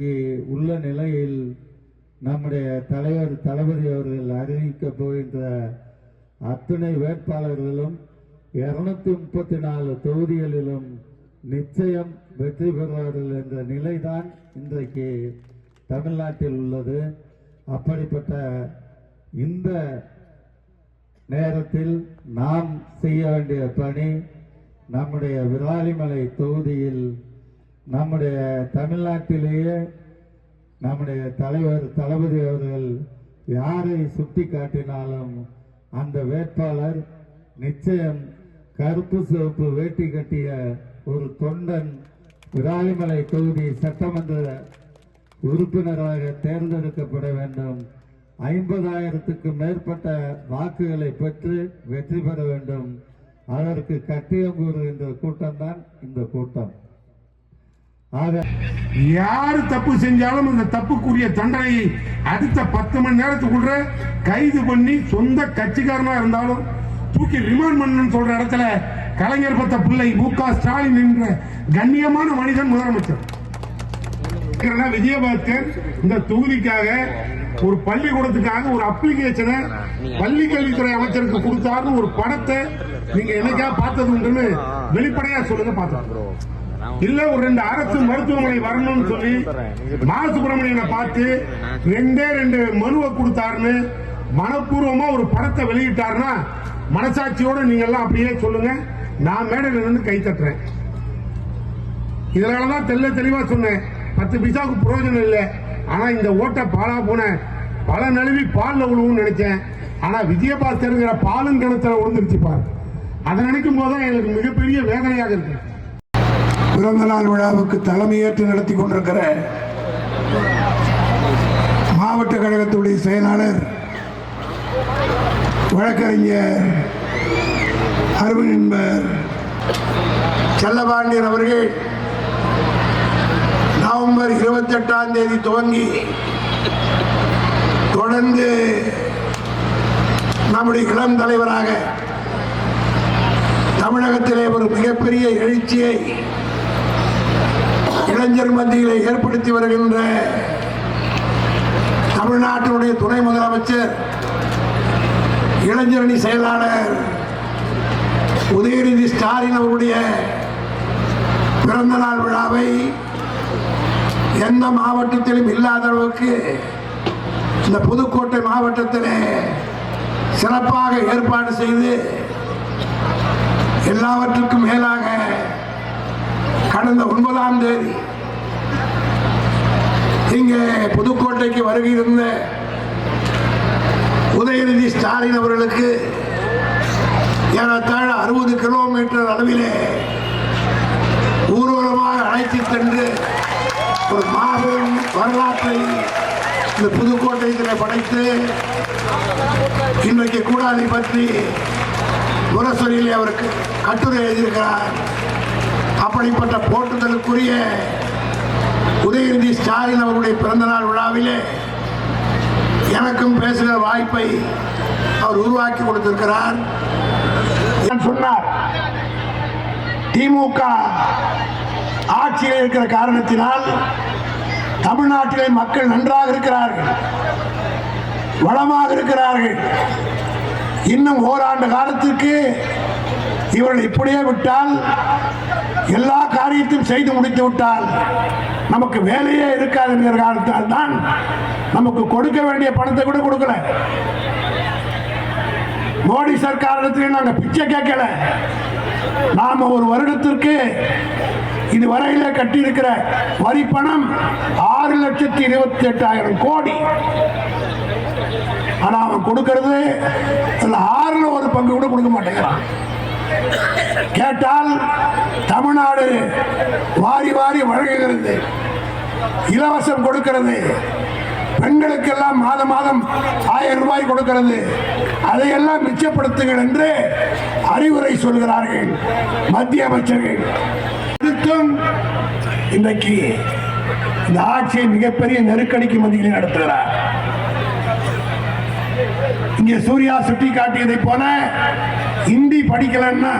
இன்றைக்கு உள்ள நிலையில் நம்முடைய தலைவர் தளபதி அவர்கள் அறிவிக்க போகின்ற அத்தனை வேட்பாளர்களும் 234 தொகுதிகளிலும் நிச்சயம் வெற்றி பெறுவார்கள் என்ற நிலைதான் இன்றைக்கு தமிழ்நாட்டில் உள்ளது. அப்படிப்பட்ட இந்த நேரத்தில் நாம் செய்ய வேண்டிய பணி, நம்முடைய விராலிமலை தொகுதியில் நம்முடைய தமிழ்நாட்டிலேயே நம்முடைய தலைவர் தளபதி அவர்கள் யாரை சுட்டி காட்டினாலும் அந்த வேட்பாளர் நிச்சயம் கருப்பு சிவப்பு வேட்டி கட்டிய ஒரு தொண்டன் விராலிமலை தொகுதி சட்டமன்ற உறுப்பினராக தேர்ந்தெடுக்கப்பட வேண்டும். 50,000க்கு மேற்பட்ட வாக்குகளை பெற்று வெற்றி பெற வேண்டும். அதற்கு கட்டியம் கூறுகின்ற கூட்டம் தான் இந்த கூட்டம். யாரு தப்பு செஞ்சாலும் அந்த தப்புக்குரிய தண்டனையை அடுத்த 10 மணி நேரத்துக்குள்ள கைது பண்ணி சொந்த கட்சிக்காரனா இருந்தாலும் தூக்கி ரிமாண்ட் பண்ணணும்னு சொல்ற இடத்துல கலைஞர் பத்த பிள்ளை மு.க. ஸ்டாலின் என்ற கண்ணியமான மனிதன் முதலமைச்சர். விஜயபாஸ்கர் இந்த தொகுதிக்காக ஒரு பள்ளிக்கூடத்துக்காக ஒரு அப்ளிகேஷனை பள்ளி கல்வித்துறை அமைச்சருக்கு கொடுத்தாருன்னு ஒரு படத்தை நீங்க என்னைக்கா பார்த்தது உண்டுன்னு வெளிப்படையா சொல்லுங்க. பார்த்தோம் இல்ல ஒரு 2 அரசு மருத்துவமனை வரணும்னு சொல்லி மா சுப்பிரமணியனை பார்த்து 2 மனுவை கொடுத்தாருன்னு மனப்பூர்வமா ஒரு படத்தை வெளியிட்டாருன்னா மனசாட்சியோட நீங்க எல்லாம் அப்படியே சொல்லுங்க. நான் மேடையில இருந்து கை தட்டுறேன். இதனாலதான் தெளிவா சொன்னேன், 10 பைசாவுக்கு பிரயோஜனம் இல்லை. ஆனா இந்த ஓட்டை பாலா போன பல நழுவி பால்ல விழுவும் நினைச்சேன். ஆனா விஜயபாஸ்கர் பாலும் கிணத்துல விழுந்துருச்சு பாரு. அதை நினைக்கும் போதுதான் எனக்கு மிகப்பெரிய வேதனையாக இருக்கு. பிறந்த நாள் விழாவுக்கு தலைமையேற்று நடத்தி கொண்டிருக்கிற மாவட்ட கழகத்துடைய செயலாளர் வழக்கறிஞர் அருமையன்பர் செல்லபாண்டியன் அவர்கள் நவம்பர் 28ஆம் தேதி துவங்கி தொடர்ந்து நம்முடைய இளம் தலைவராக தமிழகத்திலே ஒரு மிகப்பெரிய எழுச்சியை இளைஞர் மத்தியிலே ஏற்படுத்தி வருகின்ற தமிழ்நாட்டினுடைய துணை முதலமைச்சர் இளைஞரணி செயலாளர் உதயநிதி ஸ்டாலின் அவருடைய பிறந்த நாள் விழாவை எந்த மாவட்டத்திலும் இல்லாத அளவுக்கு இந்த புதுக்கோட்டை மாவட்டத்திலே சிறப்பாக ஏற்பாடு செய்து எல்லாவற்றுக்கும் மேலாக கடந்த 9ஆம் தேதி இங்கே புதுக்கோட்டைக்கு வருகை இருந்த உதயநிதி ஸ்டாலின் அவர்களுக்கு ஏறத்தாழ 60 கிலோமீட்டர் அளவிலே ஊர்வலமாக அழைத்து சென்று ஒரு மாபெரும் வரலாற்றை இந்த புதுக்கோட்டையில் படைத்து இன்றைக்கு கூடாலை பற்றி முரசொலியிலே அவருக்கு கட்டுரை எழுதியிருக்கிறார். அப்படிப்பட்ட போற்றுதலுக்குரிய உதயநிதி ஸ்டாலின் அவருடைய பிறந்தநாள் விழாவிலே எனக்கும் பேசுகிற வாய்ப்பை அவர் உருவாக்கி கொடுத்திருக்கிறார். சொன்னார், திமுக ஆட்சியில் இருக்கிற காரணத்தினால் தமிழ்நாட்டிலே மக்கள் நன்றாக இருக்கிறார்கள், வளமாக இருக்கிறார்கள். இன்னும் ஓராண்டு காலத்திற்கு இவர்கள் இப்படியே விட்டால், எல்லா காரியத்தையும் செய்து முடித்து விட்டால் நமக்கு வேலையே இருக்காது என்கிற காரணத்தால் தான் நமக்கு கொடுக்க வேண்டிய பணத்தை கூட கொடுக்கல. மோடி சர்க்காரத்திலே நாங்கள் பிச்சை கேட்கல. நாம ஒரு வருடத்திற்கு இதுவரையில கட்டியிருக்கிற வரி பணம் 6,28,000 கோடி. ஆனா அவன் கொடுக்கிறது 6ல் ஒரு பங்கு கூட கொடுக்க மாட்டேங்கிறான். கேட்டால் தமிழ்நாடு வாரி வாரி வழங்குகிறது, இலவசம் கொடுக்கிறது, பெண்களுக்கெல்லாம் மாதம் மாதம் 1000 ரூபாய் கொடுக்கிறது. அதையெல்லாம் மிச்சப்படுத்துங்கள் என்று அறிவுரை சொல்கிறார்கள் மத்திய அமைச்சர்கள். இன்றைக்கு இந்த ஆட்சியை மிகப்பெரிய நெருக்கடிக்கு மத்தியில் நடத்துகிறார். இங்கே சூர்யா சுட்டி காட்டியதை போல ஹிந்தி படிக்கலன்னா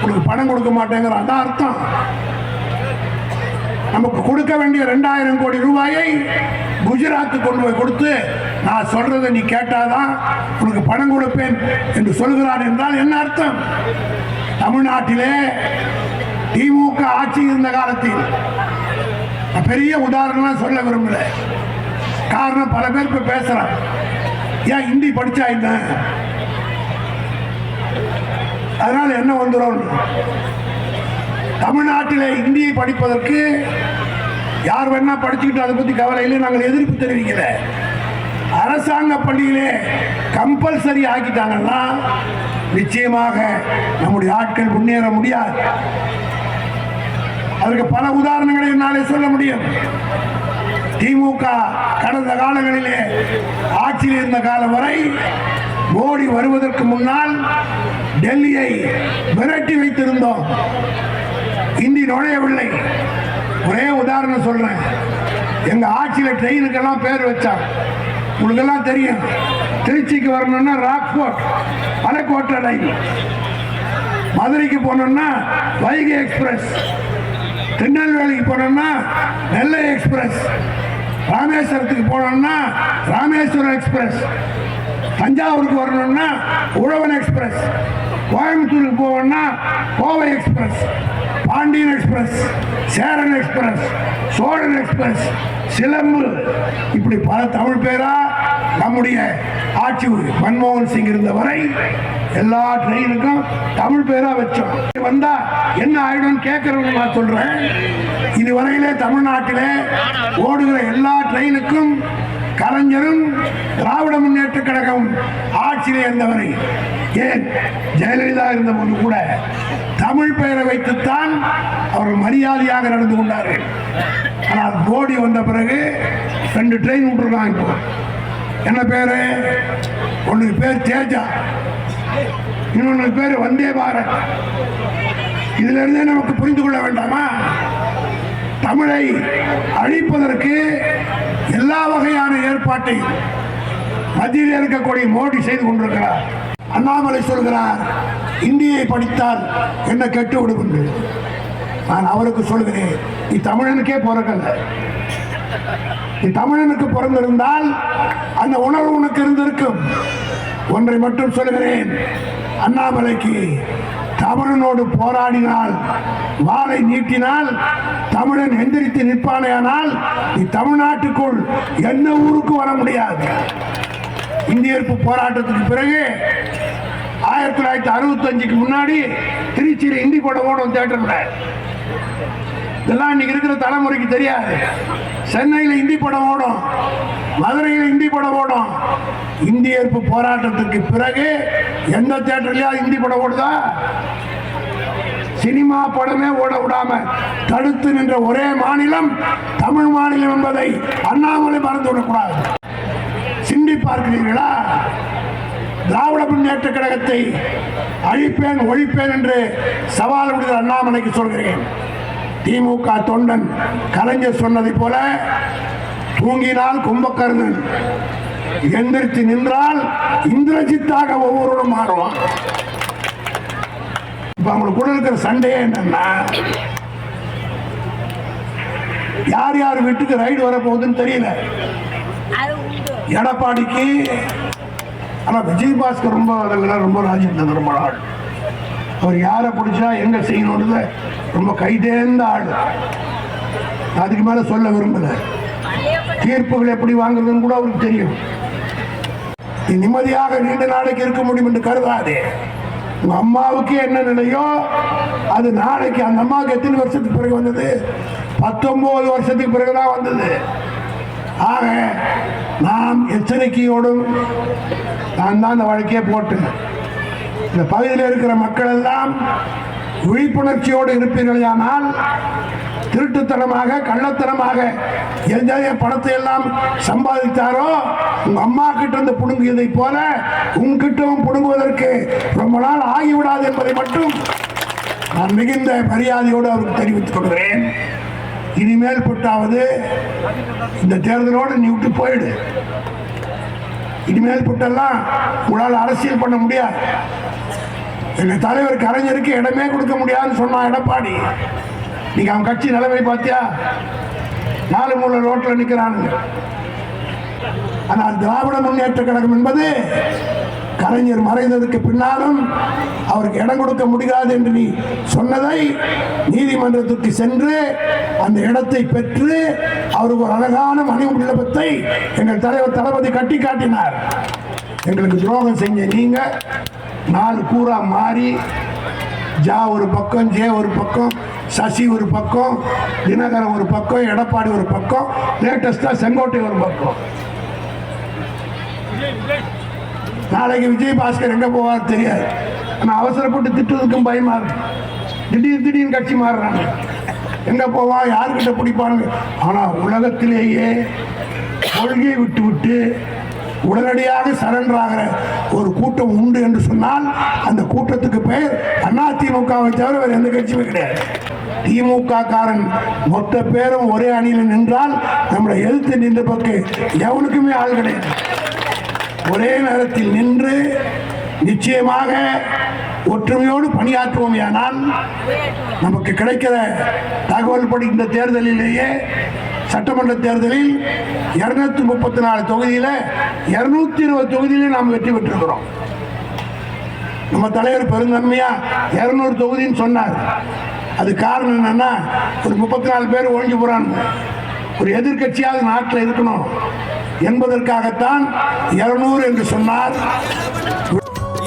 உனக்கு பணம் கொடுக்க மாட்டேங்கிற அதான் அர்த்தம். நமக்கு கொடுக்க வேண்டிய 2000 கோடி ரூபாயை குஜராத்து கொண்டு போய் கொடுத்து நான் சொல்றதை நீ கேட்டாதான் உனக்கு பணம் கொடுப்பேன் என்று சொல்கிறார் என்றால் என்ன அர்த்தம்? தமிழ்நாட்டிலே திமுக ஆட்சி இருந்த காலத்தில் பெரிய உதாரணம் சொல்ல விரும்பல. காரணம் பல பேர் இப்ப பேசுறாங்க, ஏன் ஹிந்தி படிச்சா என்ன, அதனால என்ன வந்துடும். தமிழ்நாட்டிலே இந்தியை படிப்பதற்கு யார் வேணா படிச்சுக்கிட்டு அதை பத்தி கவலையில நாங்கள் எதிர்ப்பு தெரிவிக்கல. அரசாங்க பள்ளியிலே கம்பல்சரி ஆக்கிட்டாங்கன்னா நிச்சயமாக நம்முடைய ஆட்கள் முன்னேற முடியாது. அதற்கு பல உதாரணங்களை என்னாலே சொல்ல முடியும். திமுக கடந்த காலங்களிலே ஆட்சியில் இருந்த காலம் வரை மோடி வருவதற்கு முன்னால் டெல்லியை விரட்டி வைத்திருந்தோம். இந்தி நுழையவில்லை. ஒரே உதாரணம் சொல்றேன். எங்க ஆட்சியில ட்ரெயினுக்கெல்லாம் பேர் வச்சாங்க. உங்களுக்கெல்லாம் தெரியும். திருச்சிக்கு வரணும்னா ராக்போர்ட் மலைக்கோட்டை லைன், மதுரைக்கு போனோம்னா வைகை எக்ஸ்பிரஸ், திருநெல்வேலிக்கு போனோம்னா நெல்லை எக்ஸ்பிரஸ், ராமேஸ்வரத்துக்கு போனோம்னா ராமேஸ்வரம் எக்ஸ்பிரஸ், தஞ்சாவூருக்கு வரணும்னா உழவன் எக்ஸ்பிரஸ், கோயம்புத்தூருக்கு போவோம்னா Kovai express, Pandiyan express, Cheran express, Cholan express, Silambu, இப்படி பல தமிழ் பேரா நம்முடைய ஆட்சி மன்மோகன் சிங் இருந்த வரை எல்லா ட்ரெயினுக்கும் தமிழ் பேரா வச்சோம். வந்தா என்ன ஆயிடும் கேட்கறவங்க நான் சொல்றேன். இதுவரையிலே தமிழ்நாட்டிலே ஓடுகிற எல்லா ட்ரெயினுக்கும் கலைஞரும் திராவிட முன்னேற்ற கழகம் ஆட்சியிலே இருந்தவரை, ஏன் ஜெயலலிதா இருந்தபோது கூட தமிழ் பெயரை வைத்துத்தான் அவர்கள் மரியாதையாக நடந்து கொண்டார்கள். ஆனால் மோடி வந்த பிறகு 2 ட்ரெயின் விட்டுருக்காங்க. இப்போ என்ன பேரு? ஒன்று பேர் தேஜா, இன்னொன்று பேர் வந்தே பாரத். இதுல இருந்தே நமக்கு புரிந்து கொள்ள வேண்டாமா? தமிழை அழிப்பதற்கு எல்லா வகையான ஏற்பாட்டை மத்தியில் இருக்கக்கூடிய மோடி செய்து கொண்டிருக்கிறார். அண்ணாமலை சொல்கிறார், இந்தியை படித்தால் என்ன கெட்டு விடும் என்று. நான் அவருக்கு சொல்கிறேன், நீ தமிழனுக்கே பிறக்கல. நீ தமிழனுக்கு பிறந்திருந்தால் அந்த உணர்வு உனக்கு இருந்திருக்கும். ஒன்றை மட்டும் சொல்கிறேன், அண்ணாமலைக்கு தமிழனோடு போராடினால், வாளை நீட்டினால் தமிழன் எந்திரித்து நிற்பானேயானால் நீ தமிழ்நாட்டுக்குள் எந்த ஊருக்கு வர முடியாது. இந்திய எதிர்ப்பு போராட்டத்துக்கு பிறகு 1965க்கு முன்னாடி திருச்சியில் இந்தி படம் ஓடும் தியேட்டர்ல. இதெல்லாம் இன்னைக்கு இருக்கிற தலைமுறைக்கு தெரியாது. சென்னையில் இந்தி படம் ஓடும், மதுரையில் இந்தி படம் ஓடும். இந்திய எதிர்ப்பு போராட்டத்துக்கு பிறகு எந்த தியேட்டர்லயா இந்தி படம் ஓடுதா? சினிமா படமே ஓட விடாம தடுத்து நின்ற ஒரே மாநிலம் தமிழ் மாநிலம் என்பதை அண்ணாமலை மறந்து விடக்கூடாது. சிந்தி பார்க்கிறீர்களா? திராவிட முன்னேற்ற கழகத்தை அழிப்பேன் ஒழிப்பேன் என்று சவால் விடுகிற அண்ணாமலைக்கு சொல்கிறேன், திமுக தொண்டன் கலைஞர் சொன்னதை போல தூங்கினால் கும்பகர்ணன், எந்திரித்து நின்றால் இந்திரஜித்தாக ஒவ்வொருவரும் மாறுவான். இப்ப அவங்களுக்கு கூட இருக்கிற சண்டையே என்னன்னா, யார் யார் வீட்டுக்கு ரைடு வரப்போகுதுன்னு தெரியல. எடப்பாடிக்கு ஆனா விஜயபாஸ்கர் ரொம்ப அதெல்லாம் ரொம்ப ராஜ்யம் ரொம்ப ஆள். அவர் யாரை பிடிச்சா எங்க செய்யணும்னு ரொம்ப கைதேர்ந்த ஆள். அதுக்கு மேல சொல்ல விரும்பல. தீர்ப்புகள் எப்படி வாங்குறதுன்னு கூட அவருக்கு தெரியும். நீ நிம்மதியாக நீண்ட நாளைக்கு இருக்க முடியும் என்று கருதாதே. உங்க அம்மாவுக்கு என்ன நிலையோ அது நாளைக்கு. அந்த அம்மாவுக்கு எத்தனை வருஷத்துக்கு பிறகு வந்தது? 19 வருஷத்துக்கு பிறகுதான் வந்தது. ஆக நாம் எச்சரிக்கையோடும், நான் தான் இந்த வழக்கையே போட்டு இந்த பகுதியில் இருக்கிற மக்கள் எல்லாம் விழிப்புணர்ச்சியோடு இருப்பீர்களானால், திருட்டுத்தனமாக கள்ளத்தனமாக எந்த பணத்தை எல்லாம் சம்பாதித்தாரோ உங்க அம்மா கிட்ட இருந்து புடுங்கியதை போல உங்ககிட்டவும் புடுங்குவதற்கு ரொம்ப நாள் ஆகிவிடாது என்பதை மட்டும் நான் மிகுந்த மரியாதையோடு அவருக்கு தெரிவித்துக் கொள்கிறேன். இனிமேல் பட்டாவது இந்த தேர்தலோடு நீ விட்டு போயிடு. இனிமேல் பட்டெல்லாம் உங்களால் அரசியல் பண்ண முடியாது. எங்க தலைவர் கலைஞருக்கு இடமே கொடுக்க முடியாதுன்னு சொன்னா எடப்பாடி. நீங்க அவன் கட்சி நிலைமை பார்த்தியா? 4 மூலை ரோட்ல நிக்கிறானுங்க. ஆனால் திராவிட முன்னேற்ற கழகம் என்பது கலைஞர் மறைந்ததற்கு பின்னாலும் அவருக்கு இடம் கொடுக்க முடியாது என்று நீ சொன்னதை நீதிமன்றத்திற்கு சென்று அந்த இடத்தை பெற்று அவருக்கு ஒரு அழகான மணி மண்டபத்தை எங்கள் தலைவர் தளபதி கட்டி காட்டினார். எங்களுக்கு துரோகம் செஞ்ச நீங்க 4 கூறா மாறி ஜா ஒரு பக்கம், ஜே ஒரு பக்கம், சசி ஒரு பக்கம், தினகரன் ஒரு பக்கம், எடப்பாடி ஒரு பக்கம், லேட்டஸ்டா செங்கோட்டை ஒரு பக்கம். நாளைக்கு விஜயபாஸ்கர் எங்க போவார் தெரியாது. ஆனா அவசரப்பட்டு திட்டுறதுக்கும் பயமா இருக்கு. திடீர்னு கட்சி மாறுறாங்க. எங்க போவான், யாருக்கிட்ட பிடிப்பாங்க. ஆனா உலகத்திலேயே கொள்கையை விட்டு உடனடியாக சரண்டர் ஆகிற ஒரு கூட்டம் உண்டு என்று சொன்னால் அந்த கூட்டத்துக்கு பெயர் அதிமுகவை தவிர வேறு எந்த கட்சியுமே கிடையாது. திமுக காரன் மொத்த பேரும் ஒரே அணியில் நின்றால் நம்மளை எதிர்த்து நின்ற பக்கம் எவனுக்குமே ஆள் கிடையாது. ஒரே நேரத்தில் நின்று நிச்சயமாக ஒற்றுமையோடு பணியாற்றுவோம். ஆனால் நமக்கு கிடைக்கிற தகவல் படி இந்த தேர்தலிலேயே சட்டமன்ற தேர்தலில் 234 தொகுதியில் 220 தொகுதியிலே நாம் வெற்றி பெற்றிருக்கிறோம். நம்ம தலைவர் பெருந்தன்மையா 200 தொகுதின்னு சொன்னார். அது காரணம் என்னன்னா ஒரு 34 பேர் ஒழிஞ்சு போறாங்க. ஒரு எதிர்கட்சியாவது நாட்டில் இருக்கணும் என்பதற்காகத்தான் 200 என்று சொன்னார்.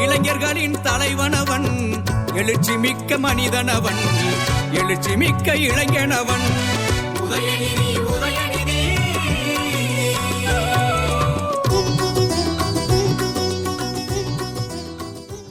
இளைஞர்களின் தலைவனவன், எழுச்சி மிக்க மனிதனவன், எழுச்சி மிக்க இளைஞனவன். உதயநிதி